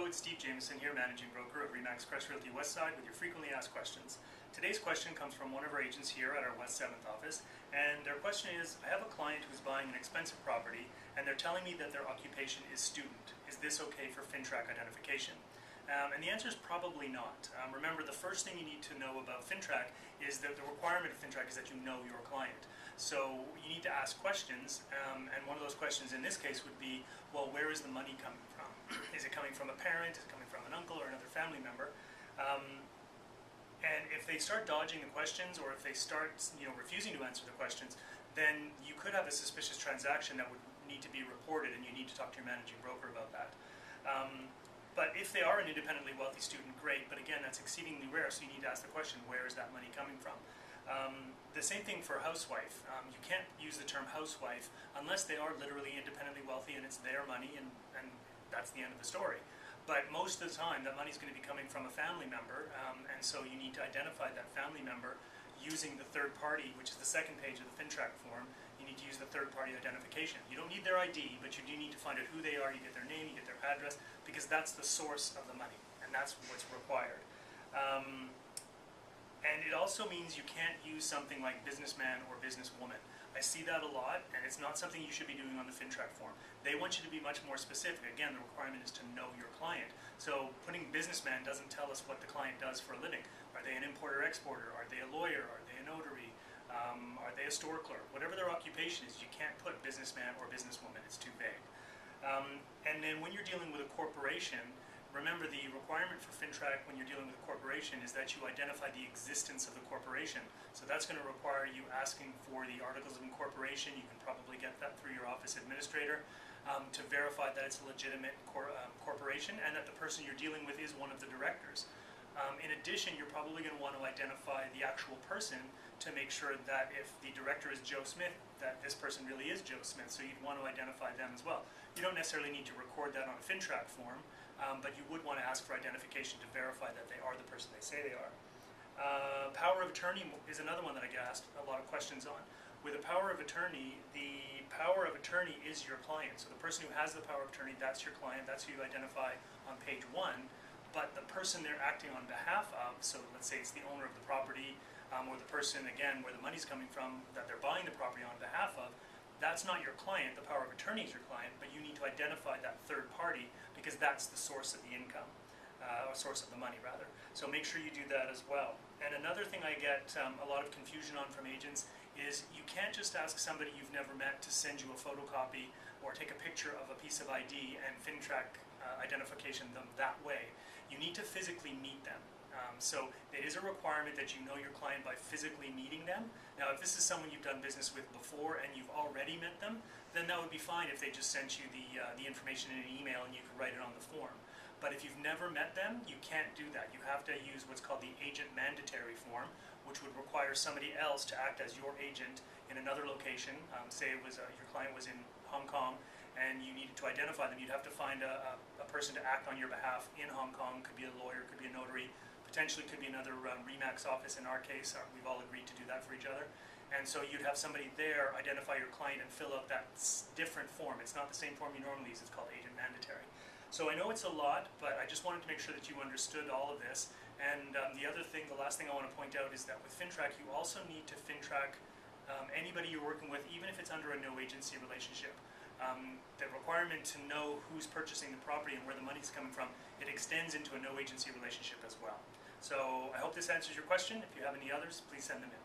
it's Steve Jameson here, Managing Broker of RE/MAX Crest Realty Westside with your frequently asked questions. Today's question comes from one of our agents here at our West 7th office, and their question is, I have a client who's buying an expensive property and they're telling me that their occupation is student. Is this okay for FINTRAC identification? And the answer is probably not. Remember, the first thing you need to know about FINTRAC is that the requirement of FINTRAC is that you know your client. So you need to ask questions, and one of those questions in this case would be, well, where is the money coming from? Is it coming from a parent? Is it coming from an uncle or another family member? And if they start dodging the questions, or if they start refusing to answer the questions, then you could have a suspicious transaction that would need to be reported, and you need to talk to your managing broker about that. But if they are an independently wealthy student, great, but again, that's exceedingly rare, so you need to ask the question, where is that money coming from? The same thing for housewife. You can't use the term housewife unless they are literally independently wealthy and it's their money, and that's the end of the story. But most of the time, that money is going to be coming from a family member, and so you need to identify that family member using the third party, which is the second page of the FINTRAC form. You need to use the third party identification. You don't need their ID, but you do need to find out who they are. You get their name, you get their address, because that's the source of the money, and that's what's required. And it also means you can't use something like businessman or businesswoman. I see that a lot, and it's not something you should be doing on the FINTRAC form. They want you to be much more specific. Again, the requirement is to know your client. So putting businessman doesn't tell us what the client does for a living. Are they an importer-exporter? Are they a lawyer? Are they a notary? Are they a store clerk? Whatever their occupation is, you can't put businessman or businesswoman. It's too vague. And then when you're dealing with a corporation, remember, the requirement for FINTRAC when you're dealing with a corporation is that you identify the existence of the corporation. So that's going to require you asking for the articles of incorporation. You can probably get that through your office administrator to verify that it's a legitimate corporation and that the person you're dealing with is one of the directors. In addition, you're probably going to want to identify the actual person to make sure that if the director is Joe Smith, that this person really is Joe Smith. So you'd want to identify them as well. You don't necessarily need to record that on a FINTRAC form, but you would want to ask for identification to verify that they are the person they say they are. Power of attorney is another one that I get asked a lot of questions on. With a power of attorney, the power of attorney is your client. So the person who has the power of attorney, that's your client. That's who you identify on page 1. But the person they're acting on behalf of, so let's say it's the owner of the property, or the person, again, where the money's coming from, that they're buying the property on behalf of, that's not your client. The power of attorney is your client, but you need to identify that third party because that's the source of the income, or source of the money, rather. So make sure you do that as well. And another thing I get a lot of confusion on from agents is you can't just ask somebody you've never met to send you a photocopy or take a picture of a piece of ID and FINTRAC identification them that way. You need to physically meet them. So it is a requirement that you know your client by physically meeting them. Now, if this is someone you've done business with before and you've already met them, then that would be fine if they just sent you the information in an email and you could write it on the form. But if you've never met them, you can't do that. You have to use what's called the agent mandatory form, which would require somebody else to act as your agent in another location. Say it was your client was in Hong Kong and you needed to identify them. You'd have to find a person to act on your behalf in Hong Kong. Could be a lawyer, could be a notary, potentially could be another RE/MAX office. In our case, we've all agreed to do that for each other. And so you'd have somebody there identify your client and fill out that different form. It's not the same form you normally use. It's called agent mandatory. So I know it's a lot, but I just wanted to make sure that you understood all of this. And the last thing I want to point out is that with FINTRAC, you also need to FINTRAC anybody you're working with, even if it's under a no agency relationship. The requirement to know who's purchasing the property and where the money's coming from, it extends into a no agency relationship as well. So I hope this answers your question. If you have any others, please send them in.